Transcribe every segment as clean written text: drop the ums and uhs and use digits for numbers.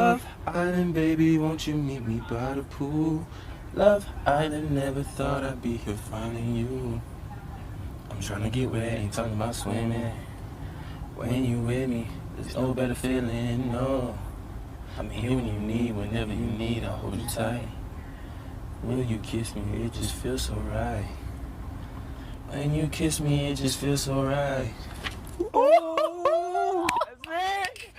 Love Island, baby, won't you meet me by the pool? Love Island, never thought I'd be here finding you. I'm trying to get wet, ain't talking about swimming. When you with me, there's no better feeling, no. I'm here when you need, whenever you need, I'll hold you tight. Will you kiss me, it just feels so right. When you kiss me, it just feels so right. Oh, that's it.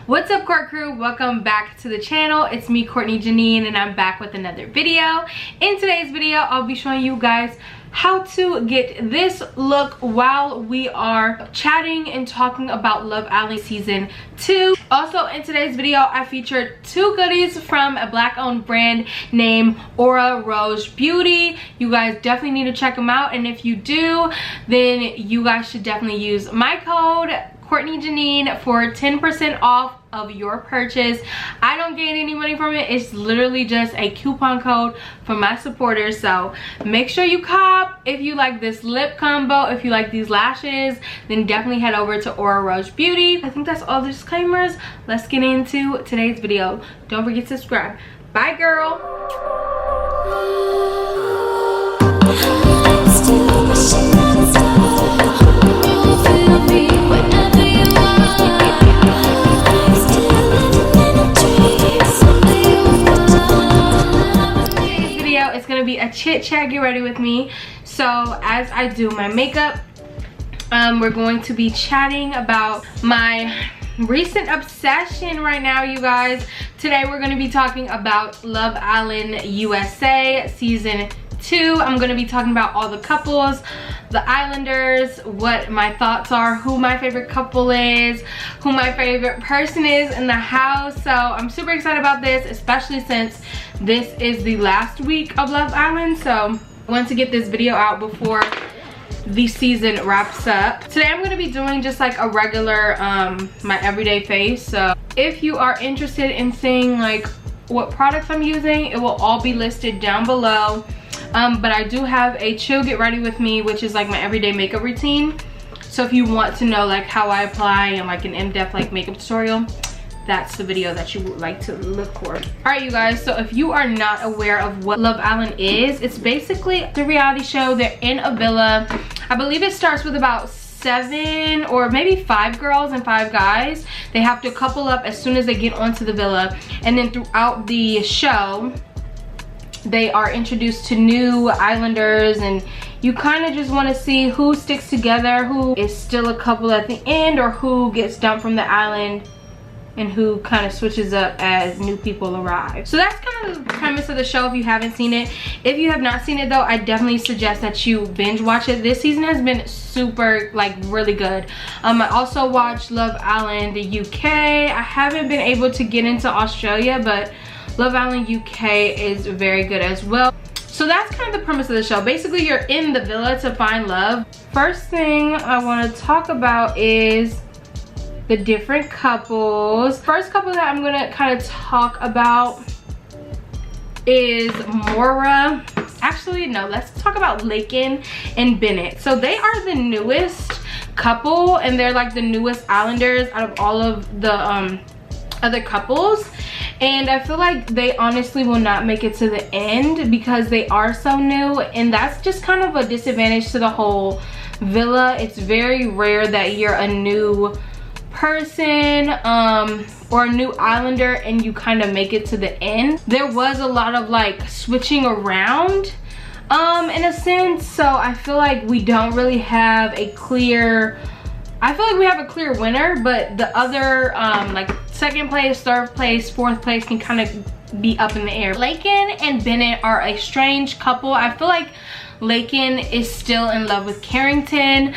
What's up, Court Crew? Welcome back to the channel. It's me, Courtney Jinean, and I'm back with another video. In today's video, I'll be showing you guys how to get this look while we are chatting and talking about Love Island Season 2. Also, in today's video, I featured two goodies from a black-owned brand named Rouge Beauty. You guys definitely need to check them out, and if you do, then you guys should definitely use my code Courtney Jinean for 10% off of your purchase. I don't gain any money from it. It's literally just a coupon code for my supporters. So make sure you cop. If you like this lip combo, if you like these lashes, then definitely head over to Rouge Beauty. I think that's all the disclaimers. Let's get into today's video. Don't forget to subscribe. Bye, girl. It's gonna be a chit chat. Get ready with me. So as I do my makeup, we're going to be chatting about my recent obsession right now, you guys. Today we're going to be talking about Love Island USA Season 2. I'm going to be talking about all the couples, the islanders, what my thoughts are, who my favorite couple is, who my favorite person is in the house. So I'm super excited about this, especially since this is the last week of Love Island. So I want to get this video out before the season wraps up. Today I'm going to be doing just like a regular my everyday face. So if you are interested in seeing like what products I'm using, it will all be listed down below. But I do have a chill get ready with me, which is like my everyday makeup routine. So if you want to know like how I apply and like an in-depth like makeup tutorial, that's the video that you would like to look for. All right, you guys, so if you are not aware of what Love Island is, it's basically the reality show. They're in a villa. I believe it starts with about 7 or maybe 5 girls and 5 guys. They have to couple up as soon as they get onto the villa, and then throughout the show they are introduced to new islanders, and you kind of just want to see who sticks together, who is still a couple at the end, or who gets dumped from the island and who kind of switches up as new people arrive. So that's kind of the premise of the show if you haven't seen it. If you have not seen it though, I definitely suggest that you binge watch it. This season has been super, like, really good. I also watched Love Island UK. I haven't been able to get into Australia, but Love Island UK is very good as well. So that's kind of the premise of the show. Basically, you're in the villa to find love. First thing I want to talk about is the different couples. First couple that I'm gonna kind of talk about is Mora. Actually, no, let's talk about Lakin and Bennett. So they are the newest couple, and they're like the newest islanders out of all of the other couples. And I feel like they honestly will not make it to the end because they are so new, and that's just kind of a disadvantage to the whole villa. It's very rare that you're a new person or a new islander and you kind of make it to the end. There was a lot of like switching around in a sense, so I feel like we don't really have a clear, I feel like we have a clear winner, but the other like second place, third place, fourth place can kind of be up in the air. Lakin and Bennett are a strange couple. I feel like Lakin is still in love with Carrington,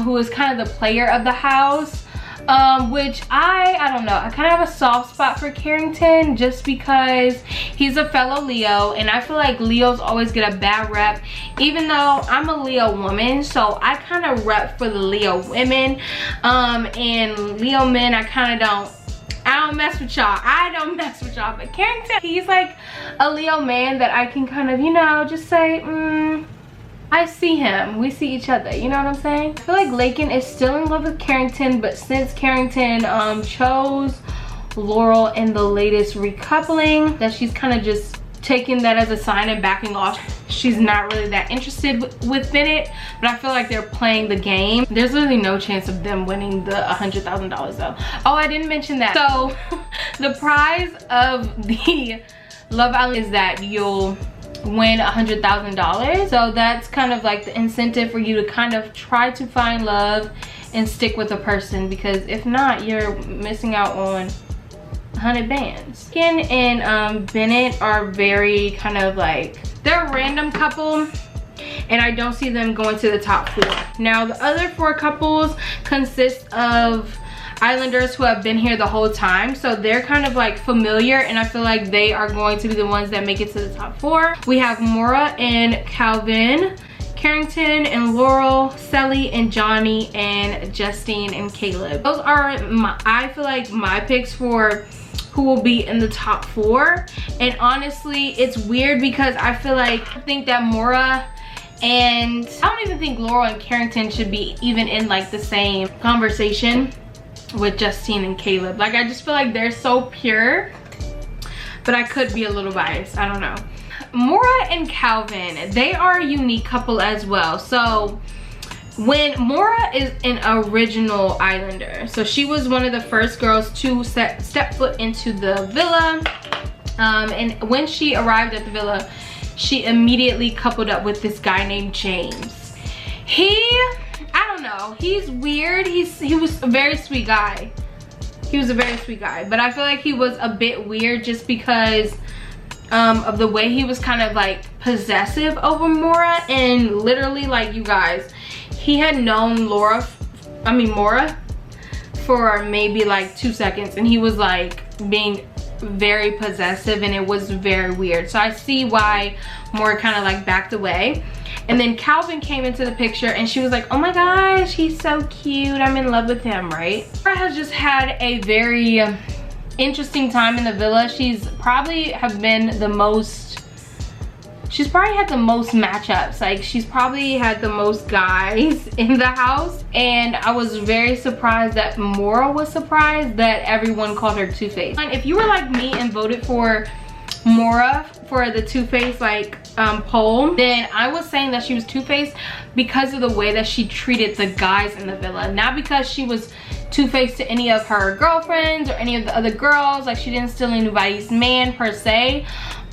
who is kind of the player of the house. Which I don't know, I kind of have a soft spot for Carrington just because he's a fellow Leo, and I feel like Leos always get a bad rep, even though I'm a Leo woman, so I kind of rep for the Leo women, and Leo men I don't mess with y'all. I don't mess with y'all, but Carrington, he's like a Leo man that I can kind of, you know, just say, I see him, we see each other, you know what I'm saying? I feel like Lakin is still in love with Carrington, but since Carrington chose Laurel in the latest recoupling, that she's kind of just taking that as a sign and backing off. She's not really that interested within it, but I feel like they're playing the game. There's literally no chance of them winning the $100,000 though. Oh, I didn't mention that. So the prize of the Love Island is that you'll win $100,000. So that's kind of like the incentive for you to kind of try to find love and stick with a person, because if not, you're missing out on 100 bands. Ken and Bennett are very kind of like, they're a random couple, and I don't see them going to the top 4. Now the other 4 couples consist of Islanders who have been here the whole time, so they're kind of like familiar, and I feel like they are going to be the ones that make it to the top 4. We have Maura and Calvin, Carrington and Laurel, Sally and Johnny, and Justine and Caleb. Those are my, I feel like, my picks for who will be in the top 4. And honestly, it's weird because I feel like, I think that Maura and I don't even think Laurel and Carrington should be even in like the same conversation with Justine and Caleb. Like, I just feel like they're so pure, but I could be a little biased, I don't know. Maura and Calvin, they are a unique couple as well. So when Maura is an original Islander, so she was one of the first girls to step foot into the villa, and when she arrived at the villa, she immediately coupled up with this guy named James. I don't know, he's weird. He was a very sweet guy. He was a very sweet guy, but I feel like he was a bit weird just because of the way he was kind of like possessive over Maura. And literally, like, you guys, he had known Maura for maybe like 2 seconds, and he was like being very possessive, and it was very weird. So I see why Maura kind of like backed away. And then Calvin came into the picture, and she was like, oh my gosh, he's so cute, I'm in love with him, right? Maura has just had a very interesting time in the villa. She's probably had the most matchups. Like, she's probably had the most guys in the house, and I was very surprised that Maura was surprised that everyone called her two-faced. And if you were like me and voted for Maura for the two-faced like poll, then I was saying that she was two-faced because of the way that she treated the guys in the villa, not because she was two-faced to any of her girlfriends or any of the other girls. Like, she didn't steal anybody's man per se,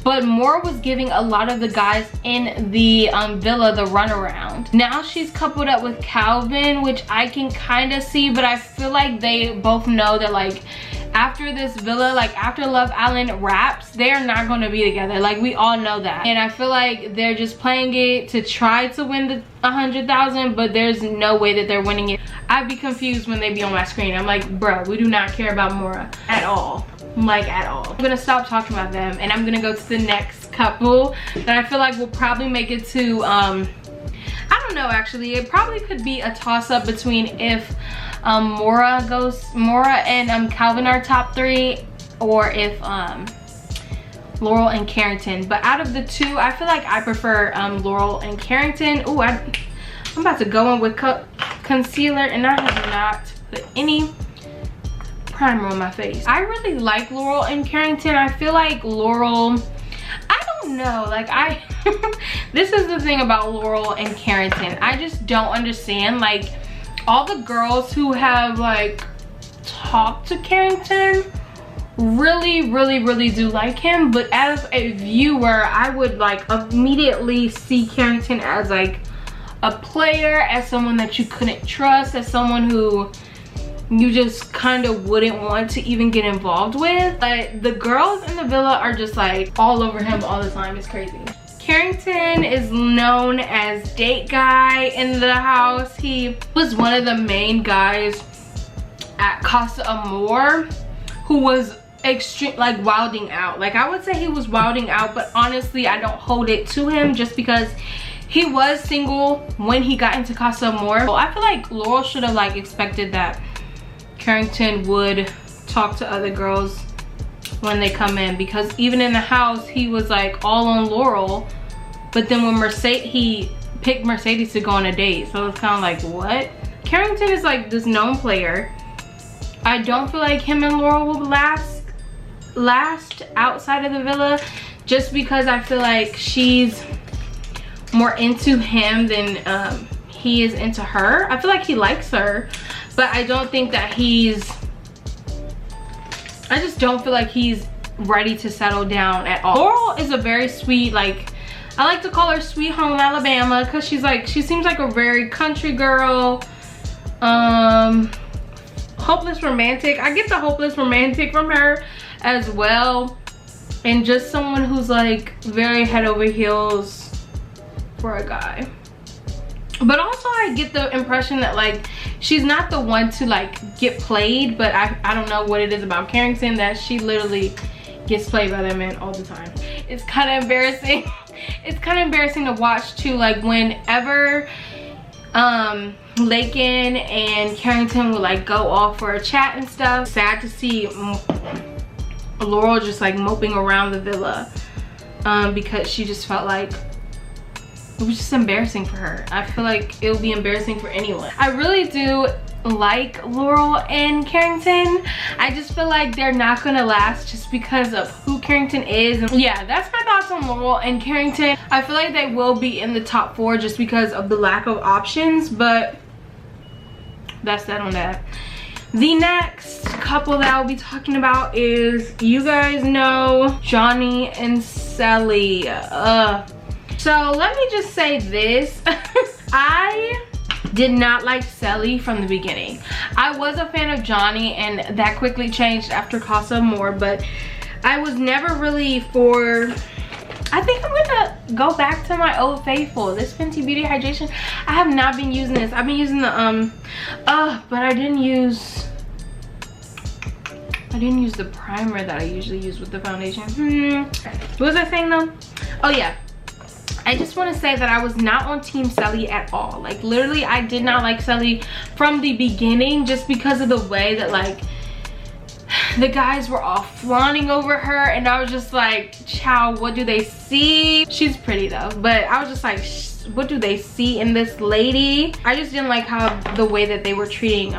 but Maura was giving a lot of the guys in the villa the runaround. Now she's coupled up with Calvin, which I can kind of see, but I feel like they both know that, like, after this villa, like after Love Island wraps, they are not going to be together. Like, we all know that. And I feel like they're just playing it to try to win the 100,000, but there's no way that they're winning it. I'd be confused when they be on my screen. I'm like, bro, we do not care about Maura at all. Like, at all. I'm gonna stop talking about them, and I'm gonna go to the next couple that I feel like will probably make it to I don't know, actually. It probably could be a toss-up between if Maura and Calvin are top 3, or if Laurel and Carrington. But out of the two, I feel like I prefer Laurel and Carrington. Oh, I'm about to go in with concealer, and I have not put any primer on my face. I really like Laurel and Carrington. I feel like Laurel, I don't know, like this is the thing about Laurel and Carrington. I just don't understand, like, all the girls who have like talked to Carrington really do like him, but as a viewer, I would like immediately see Carrington as like a player, as someone that you couldn't trust, as someone who you just kind of wouldn't want to even get involved with. But the girls in the villa are just like all over him all the time. It's crazy. Carrington is known as date guy in the house. He was one of the main guys at Casa More who was extreme, like wilding out. Like, I would say he was wilding out, but honestly I don't hold it to him just because he was single when he got into Casa More. So I feel like Laurel should have like expected that Carrington would talk to other girls when they come in, because even in the house he was like all on Laurel, but then when he picked Mercedes to go on a date, so it's kind of like, what? Carrington is like this known player, I don't feel like him and Laurel will last outside of the villa, just because I feel like she's more into him than he is into her. I feel like he likes her, but I don't think that I just don't feel like he's ready to settle down at all. Laurel is a very sweet, like, I like to call her Sweet Home Alabama, because she seems like a very country girl. Hopeless romantic. I get the hopeless romantic from her as well, and just someone who's like very head over heels for a guy. But also I get the impression that like she's not the one to like get played, but I don't know what it is about Carrington that she literally gets played by that man all the time. It's kind of embarrassing. It's kind of embarrassing to watch too, like whenever Lakin and Carrington would like go off for a chat and stuff. Sad to see Laurel just like moping around the villa because she just felt like it was just embarrassing for her. I feel like it would be embarrassing for anyone. I really do like Laurel and Carrington. I just feel like they're not gonna last just because of who Carrington is. And yeah, that's my thoughts on Laurel and Carrington. I feel like they will be in the top 4 just because of the lack of options, but that's that on that. The next couple that I'll be talking about is, you guys know, Johnny and Sally. So let me just say this. I did not like Sally from the beginning. I was a fan of Johnny, and that quickly changed after Casa More, but I was never really for... I think I'm gonna go back to my old faithful, this Fenty Beauty Hydration. I have not been using this. I've been using the but I didn't use the primer that I usually use with the foundation. What was I saying though? Oh yeah, I just want to say that I was not on Team Sally at all. Like literally I did not like Sally from the beginning, just because of the way that like the guys were all fawning over her, and I was just like, chow, what do they see? She's pretty though, but I was just like, what do they see in this lady? I just didn't like how the way that they were treating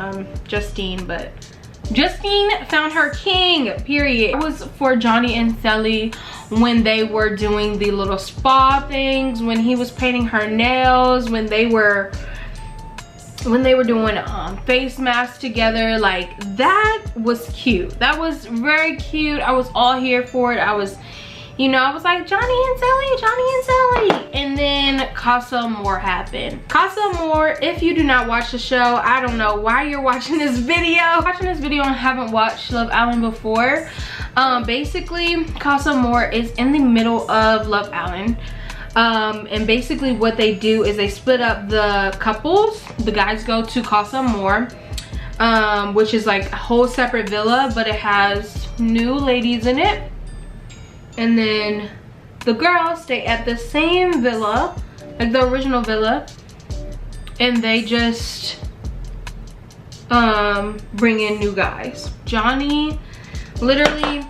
Justine, but Justine found her king, period. It was for Johnny and Sally when they were doing the little spa things, when he was painting her nails, when they were doing face masks together. Like that was cute. That was very cute. I was all here for it. I was, you know, I was like, Johnny and Sally, Johnny and Sally. And then Casa More happened. Casa More, if you do not watch the show, I don't know why you're watching this video. And haven't watched Love Island before. Basically, Casa More is in the middle of Love Island. And basically what they do is they split up the couples. The guys go to Casa More, which is like a whole separate villa, but it has new ladies in it. And then the girls stay at the same villa, like the original villa, and they just bring in new guys. Johnny, literally,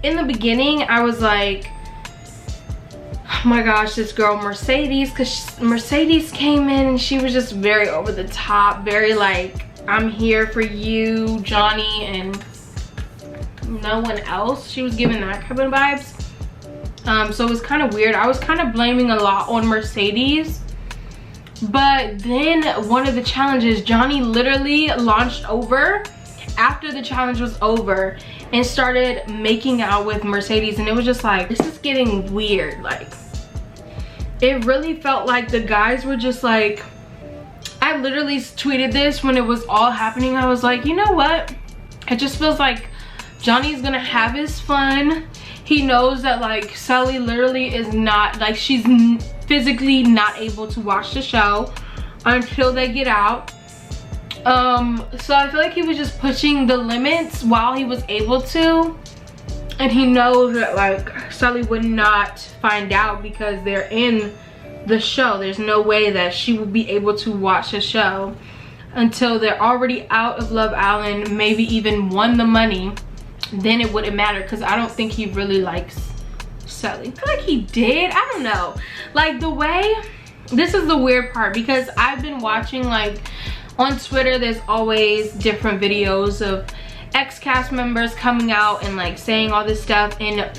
in the beginning, I was like, oh my gosh, this girl Mercedes, because Mercedes came in and she was just very over the top, very like, I'm here for you, Johnny, and no one else. She was giving that kind of vibes. So it was kind of weird. I was kind of blaming a lot on Mercedes, but then one of the challenges, Johnny literally launched over after the challenge was over and started making out with Mercedes, and it was just like, this is getting weird. Like, it really felt like the guys were just like, I literally tweeted this when it was all happening. I was like, you know what, it just feels like Johnny's gonna have his fun. He knows that like Sally literally is not, like, she's physically not able to watch the show until they get out. So I feel like he was just pushing the limits while he was able to, and he knows that like Sally would not find out because they're in the show. There's no way that she will be able to watch the show until they're already out of Love Island, maybe even won the money. Then it wouldn't matter, because I don't think he really likes Sally. I feel like he did. I don't know, like the way, this is the weird part, because I've been watching like on Twitter there's always different videos of ex-cast members coming out and like saying all this stuff, and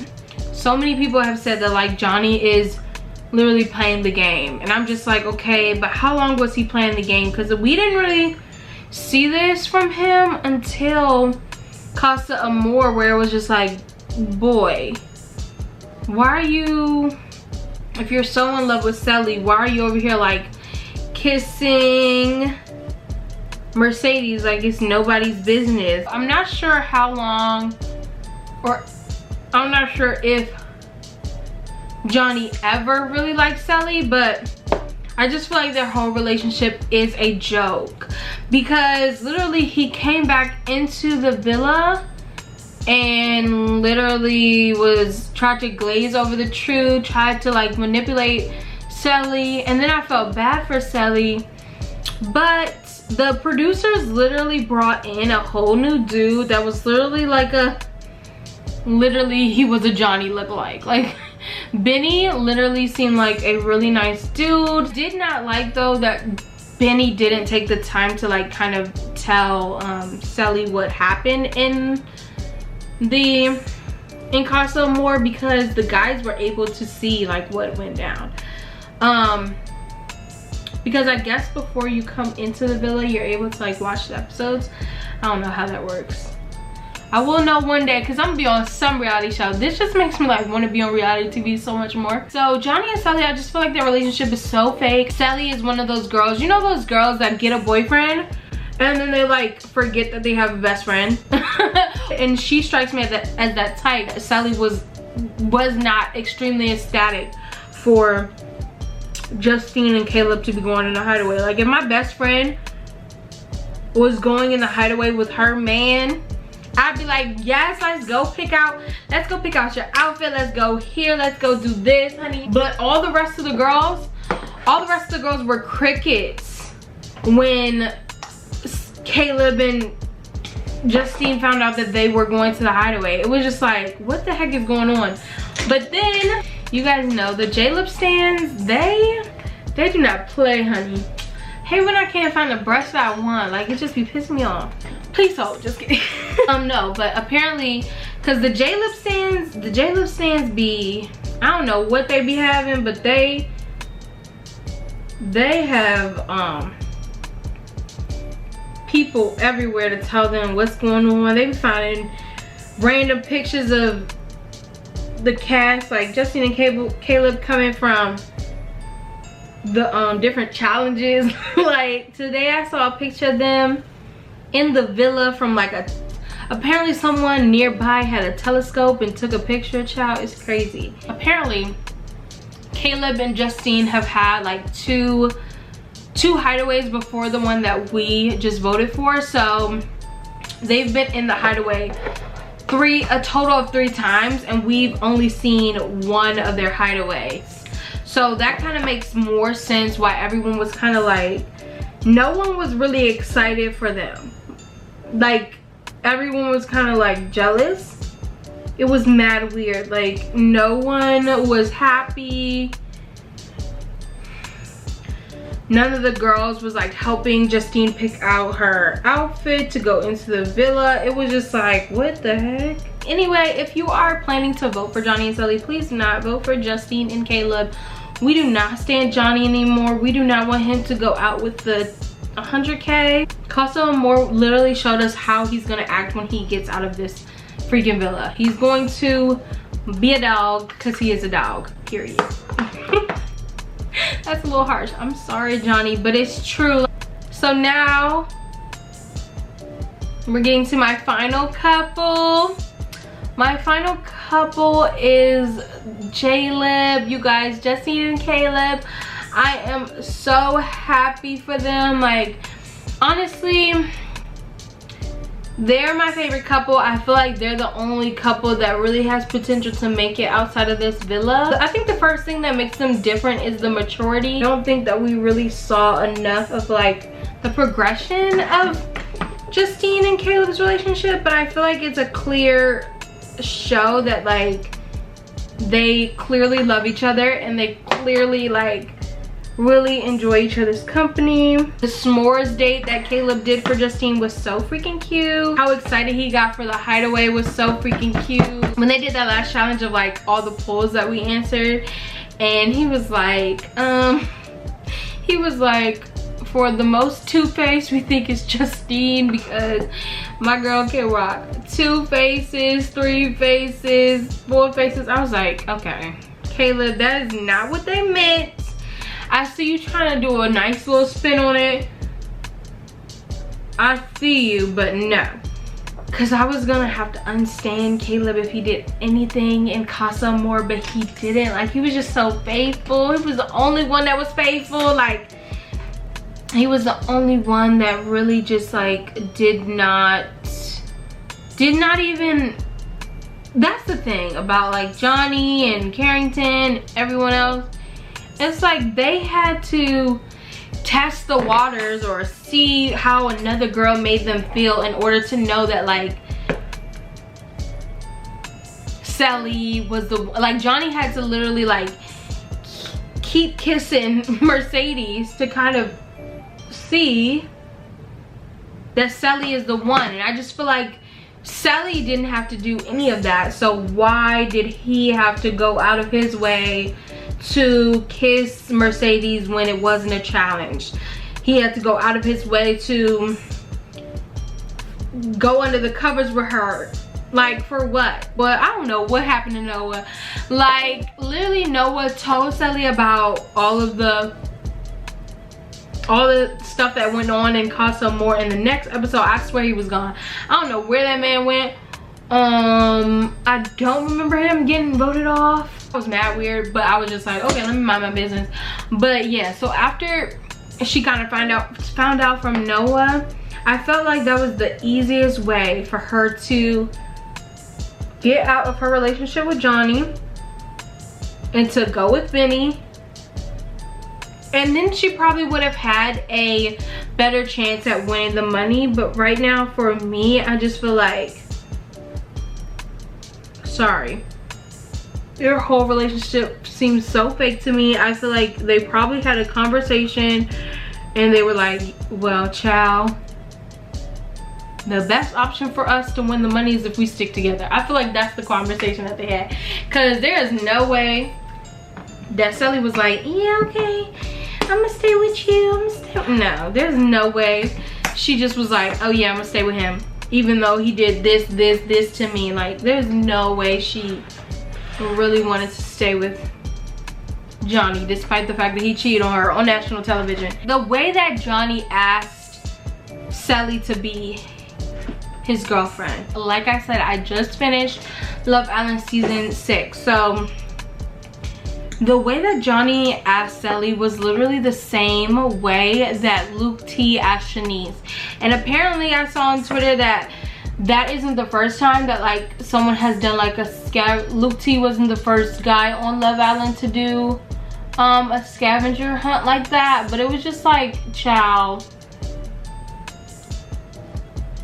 so many people have said that like Johnny is literally playing the game, and I'm just like, okay, but how long was he playing the game? Because we didn't really see this from him until Casa More, where it was just like, boy, why are you, if you're so in love with Selly, why are you over here like kissing Mercedes like it's nobody's business? I'm not sure how long, or I'm not sure if Johnny ever really liked Selly, but I just feel like their whole relationship is a joke, because literally he came back into the villa and literally tried to glaze over the truth, tried to like manipulate Selly, and then I felt bad for Selly. But the producers literally brought in a whole new dude that was literally like he was a Johnny lookalike. Like Benny literally seemed like a really nice dude. Did not like though that Benny didn't take the time to like kind of tell Selly what happened in Casa More, because the guys were able to see like what went down. Because I guess before you come into the villa you're able to like watch the episodes. I don't know how that works. I will know one day, because I'm gonna be on some reality show. This just makes me like want to be on reality TV so much more. So Johnny and Selly, I just feel like their relationship is so fake. Selly is one of those girls, you know those girls that get a boyfriend and then they like forget that they have a best friend. And she strikes me as that type. Selly was not extremely ecstatic for Justine and Caleb to be going in the hideaway. Like if my best friend was going in the hideaway with her man, I'd be like, yes, let's go pick out your outfit, let's go here, let's go do this, honey. But all the rest of the girls were crickets when Caleb and Justine found out that they were going to the hideaway. It was just like, what the heck is going on? But then you guys know the J-Lip stands, they do not play, honey. Hey, when I can't find the brush that I want, like it just be pissing me off. Please hold, just kidding. No, but apparently, cause the J-Lip stands be, I don't know what they be having, but they have people everywhere to tell them what's going on. They be finding random pictures of the cast, like Justine and Caleb coming from the different challenges. Like today I saw a picture of them in the villa from like apparently someone nearby had a telescope and took a picture. Child, it's crazy. Apparently Caleb and Justine have had like two hideaways before the one that we just voted for. So they've been in the hideaway a total of 3 times, and we've only seen one of their hideaways. So that kind of makes more sense why everyone was kind of like, no one was really excited for them. Like everyone was kind of like jealous. It was mad weird. Like no one was happy. None of the girls was like helping Justine pick out her outfit to go into the villa. It was just like, what the heck? Anyway, if you are planning to vote for Johnny and Selly, please do not vote for Justine and Caleb. We do not stand Johnny anymore. We do not want him to go out with the 100K. Casa More literally showed us how he's gonna act when he gets out of this freaking villa. He's going to be a dog because he is a dog, period. That's a little harsh. I'm sorry, Johnny, but it's true. So now we're getting to my final couple. My final couple is J-Lib, you guys, Justine and Caleb. I am so happy for them. Like, honestly, they're my favorite couple. I feel like they're the only couple that really has potential to make it outside of this villa. I think the first thing that makes them different is the maturity. I don't think that we really saw enough of like the progression of Justine and Caleb's relationship, but I feel like it's a clear show that like they clearly love each other and they clearly like really enjoy each other's company. The s'mores date that Caleb did for Justine was so freaking cute. How excited he got for the hideaway was so freaking cute. When they did that last challenge of like all the polls that we answered, and he was like, for the most two-faced, we think it's Justine, because my girl can rock 2 faces, 3 faces, 4 faces. I was like, okay, Caleb, that is not what they meant. I see you trying to do a nice little spin on it. I see you, but no. Because I was gonna have to unstand Caleb if he did anything in Casa More, but he didn't. Like, he was just so faithful. He was the only one that was faithful. Like, he was the only one that really just like did not even, that's the thing about like Johnny and Carrington, everyone else. It's like they had to test the waters or see how another girl made them feel in order to know that like Sally was the, like Johnny had to literally like keep kissing Mercedes to kind of see that Sally is the one. And I just feel like Sally didn't have to do any of that, so why did he have to go out of his way to kiss Mercedes when it wasn't a challenge? He had to go out of his way to go under the covers with her. Like, for what? But I don't know what happened to Noah. Like, literally Noah told Sally about all the stuff that went on in Casa More. In the next episode, I swear he was gone. I don't know where that man went. I don't remember him getting voted off. I was mad weird, but I was just like, okay, let me mind my business. But yeah, so after she kind of found out from Noah, I felt like that was the easiest way for her to get out of her relationship with Johnny and to go with Benny. And then she probably would have had a better chance at winning the money. But right now, for me, I just feel like, sorry, their whole relationship seems so fake to me. I feel like they probably had a conversation and they were like, well, child, the best option for us to win the money is if we stick together. I feel like that's the conversation that they had. Because there is no way that Sally was like, yeah, okay, I'm gonna stay with you. No, there's no way. She just was like, oh yeah, I'm gonna stay with him, even though he did this to me. Like, there's no way she really wanted to stay with Johnny, despite the fact that he cheated on her on national television. The way that Johnny asked Sally to be his girlfriend, like I said, I just finished Love Island season 6, so the way that Johnny asked Sally was literally the same way that Luke T asked Shanice. And apparently I saw on Twitter that that isn't the first time that like someone has done like a Luke T wasn't the first guy on Love Island to do a scavenger hunt like that. But it was just like, child,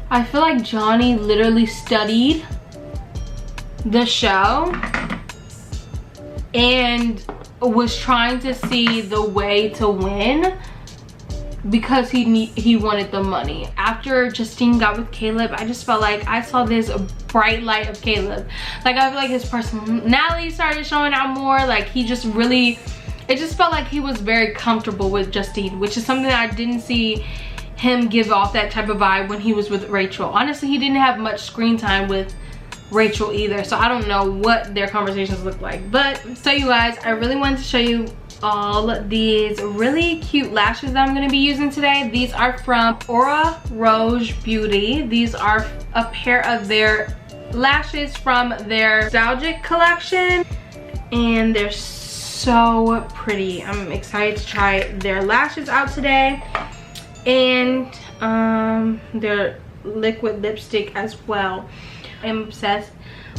I feel like Johnny literally studied the show and was trying to see the way to win because he wanted the money. After Justine got with Caleb, I just felt like I saw this bright light of Caleb. Like, I feel like his personality started showing out more. Like, he just really, it just felt like he was very comfortable with Justine, which is something that I didn't see him give off that type of vibe when he was with Rachel. Honestly, he didn't have much screen time with Rachel either, so I don't know what their conversations look like. But so you guys, I really wanted to show you all these really cute lashes that I'm going to be using today. These are from Aura Rouge Beauty. These are a pair of their lashes from their Nostalgic collection, and they're so pretty. I'm excited to try their lashes out today, and their liquid lipstick as well. I'm obsessed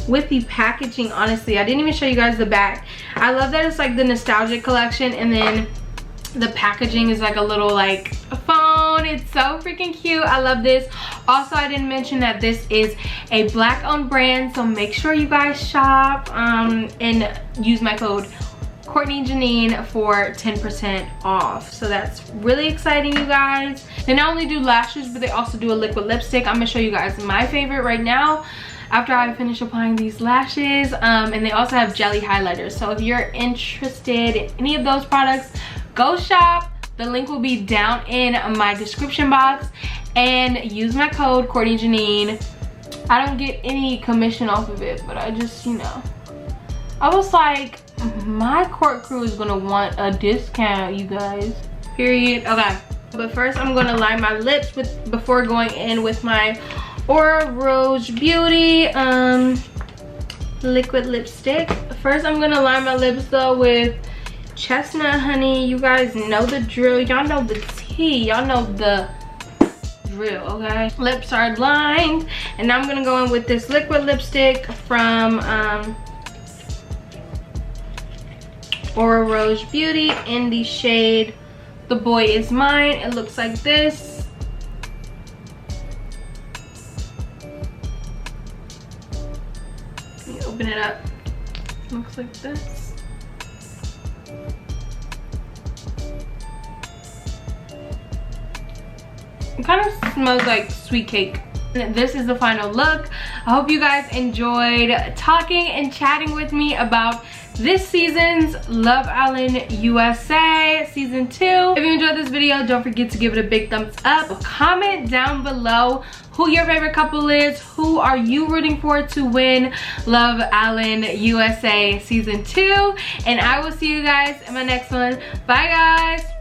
with the packaging. Honestly, I didn't even show you guys the back. I love that it's like the Nostalgic collection, and then the packaging is like a little like phone. It's so freaking cute. I love this. Also, I didn't mention that this is a Black owned brand, so make sure you guys shop and use my code Courtney Jinean for 10% off. So that's really exciting, you guys. They not only do lashes, but they also do a liquid lipstick. I'm gonna show you guys my favorite right now after I finish applying these lashes. And they also have jelly highlighters. So if you're interested in any of those products, go shop. The link will be down in my description box, and use my code Courtney Jinean. I don't get any commission off of it, but I just, you know, I was like, my court crew is gonna want a discount, you guys. Period. Okay, but first I'm gonna line my lips before going in with my Rouge Beauty liquid lipstick. First I'm gonna line my lips though with Chestnut Honey. You guys know the drill. Y'all know the tea. Y'all know the drill, okay? Lips are lined, and now I'm gonna go in with this liquid lipstick from Rouge Beauty in the shade The Boy Is Mine. It looks like this. Let me open it up. Looks like this. It kind of smells like sweet cake. This is the final look. I hope you guys enjoyed talking and chatting with me about this season's Love Island USA season 2. If you enjoyed this video, don't forget to give it a big thumbs up. Comment down below who your favorite couple is. Who are you rooting for to win Love Island USA season 2? And I will see you guys in my next one. Bye guys.